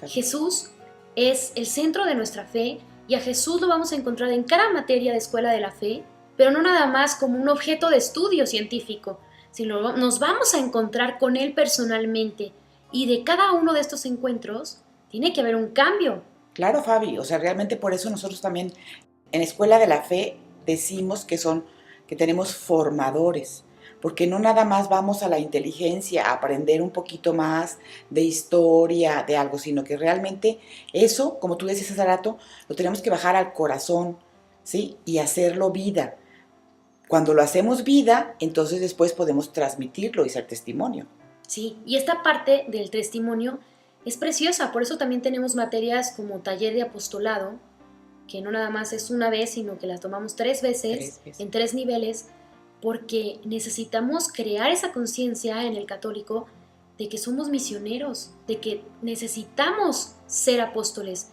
Jesús es el centro de nuestra fe y a Jesús lo vamos a encontrar en cada materia de Escuela de la Fe, pero no nada más como un objeto de estudio científico, sino nos vamos a encontrar con Él personalmente y de cada uno de estos encuentros tiene que haber un cambio. Claro, Fabi, o sea, realmente por eso nosotros también en Escuela de la Fe decimos que tenemos formadores. Porque no nada más vamos a la inteligencia a aprender un poquito más de historia, de algo, sino que realmente eso, como tú decías hace rato, lo tenemos que bajar al corazón, ¿sí? Y hacerlo vida. Cuando lo hacemos vida, entonces después podemos transmitirlo y ser testimonio. Sí, y esta parte del testimonio es preciosa, por eso también tenemos materias como taller de apostolado, que no nada más es una vez, sino que las tomamos 3 veces, en 3 niveles, porque necesitamos crear esa conciencia en el católico de que somos misioneros, de que necesitamos ser apóstoles.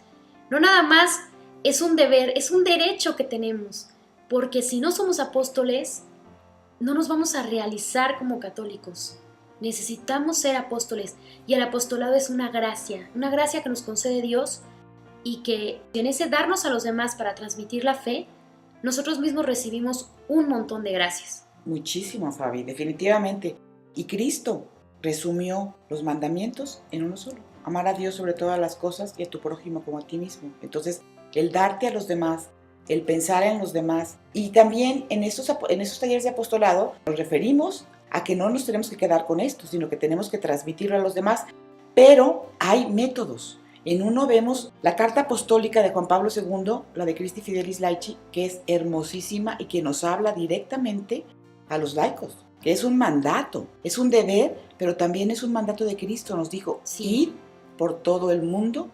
No nada más es un deber, es un derecho que tenemos, porque si no somos apóstoles, no nos vamos a realizar como católicos. Necesitamos ser apóstoles y el apostolado es una gracia que nos concede Dios y que en ese darnos a los demás para transmitir la fe, nosotros mismos recibimos un montón de gracias. Muchísimo, Fabi, definitivamente. Y Cristo resumió los mandamientos en uno solo. Amar a Dios sobre todas las cosas y a tu prójimo como a ti mismo. Entonces, el darte a los demás, el pensar en los demás. Y también en esos talleres de apostolado nos referimos a que no nos tenemos que quedar con esto, sino que tenemos que transmitirlo a los demás. Pero hay métodos. En uno vemos la carta apostólica de Juan Pablo II, la de Christi Fidelis Laici, que es hermosísima y que nos habla directamente a los laicos, que es un mandato, es un deber, pero también es un mandato de Cristo. Nos dijo, id por todo el mundo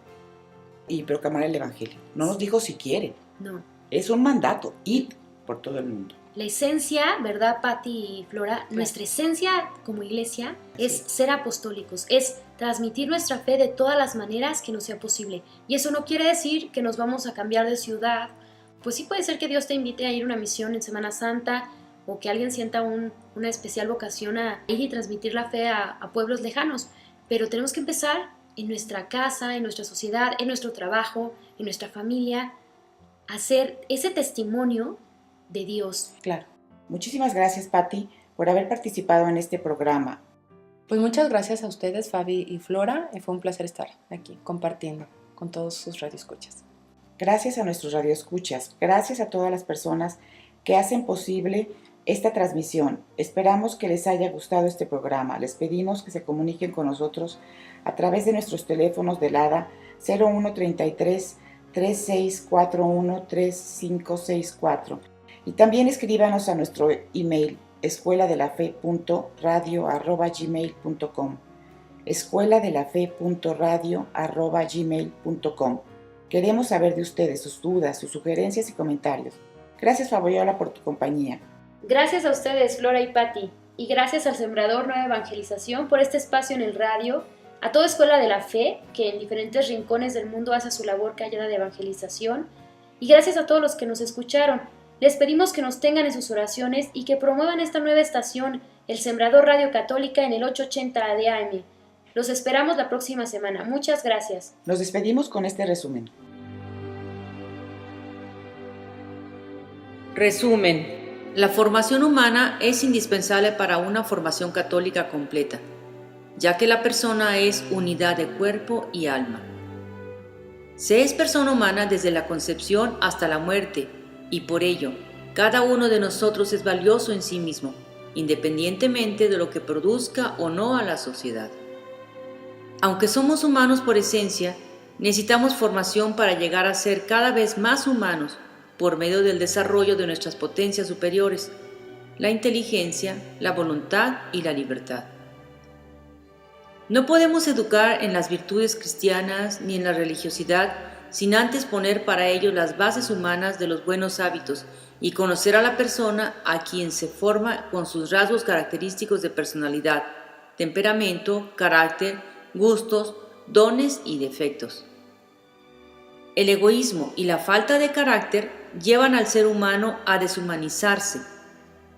y proclamar el Evangelio. No nos dijo si quieren. No. Es un mandato, id por todo el mundo. La esencia, ¿verdad, Pati y Flora? Claro. Nuestra esencia como iglesia es ser apostólicos, es transmitir nuestra fe de todas las maneras que nos sea posible. Y eso no quiere decir que nos vamos a cambiar de ciudad. Pues sí puede ser que Dios te invite a ir a una misión en Semana Santa o que alguien sienta una especial vocación a ir y transmitir la fe a pueblos lejanos. Pero tenemos que empezar en nuestra casa, en nuestra sociedad, en nuestro trabajo, en nuestra familia, a hacer ese testimonio de Dios. Claro. Muchísimas gracias, Pati, por haber participado en este programa. Pues muchas gracias a ustedes, Fabi y Flora. Fue un placer estar aquí compartiendo con todos sus radioescuchas. Gracias a nuestros radioescuchas. Gracias a todas las personas que hacen posible esta transmisión. Esperamos que les haya gustado este programa. Les pedimos que se comuniquen con nosotros a través de nuestros teléfonos del ADA 0133 3641 3564. Y también escríbanos a nuestro email escueladelafe.radio@gmail.com escueladelafe.radio@gmail.com. Queremos saber de ustedes sus dudas, sus sugerencias y comentarios. Gracias, Fabiola, por tu compañía. Gracias a ustedes, Flora y Pati, y gracias al Sembrador Nueva Evangelización por este espacio en el radio, a toda Escuela de la Fe, que en diferentes rincones del mundo hace su labor callada de evangelización, y gracias a todos los que nos escucharon. Les pedimos que nos tengan en sus oraciones y que promuevan esta nueva estación, el Sembrador Radio Católica, en el 880 AM. Los esperamos la próxima semana. Muchas gracias. Nos despedimos con este resumen. Resumen. La formación humana es indispensable para una formación católica completa, ya que la persona es unidad de cuerpo y alma. Se es persona humana desde la concepción hasta la muerte, y por ello, cada uno de nosotros es valioso en sí mismo, independientemente de lo que produzca o no a la sociedad. Aunque somos humanos por esencia, necesitamos formación para llegar a ser cada vez más humanos por medio del desarrollo de nuestras potencias superiores, la inteligencia, la voluntad y la libertad. No podemos educar en las virtudes cristianas ni en la religiosidad sin antes poner para ello las bases humanas de los buenos hábitos y conocer a la persona a quien se forma con sus rasgos característicos de personalidad, temperamento, carácter, gustos, dones y defectos. El egoísmo y la falta de carácter llevan al ser humano a deshumanizarse,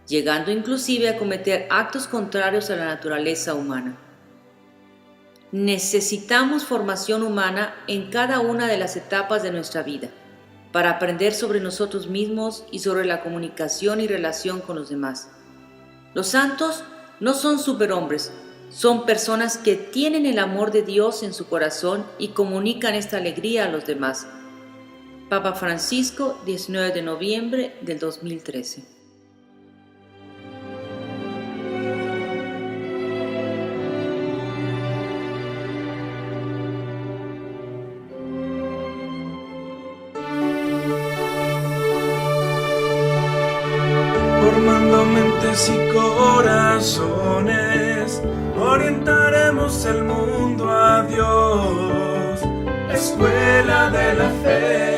llegando inclusive a cometer actos contrarios a la naturaleza humana. Necesitamos formación humana en cada una de las etapas de nuestra vida, para aprender sobre nosotros mismos y sobre la comunicación y relación con los demás. Los santos no son superhombres, son personas que tienen el amor de Dios en su corazón y comunican esta alegría a los demás. Papa Francisco, 19 de noviembre del 2013. Formando mentes y corazones, orientaremos el mundo a Dios. Escuela de la Fe.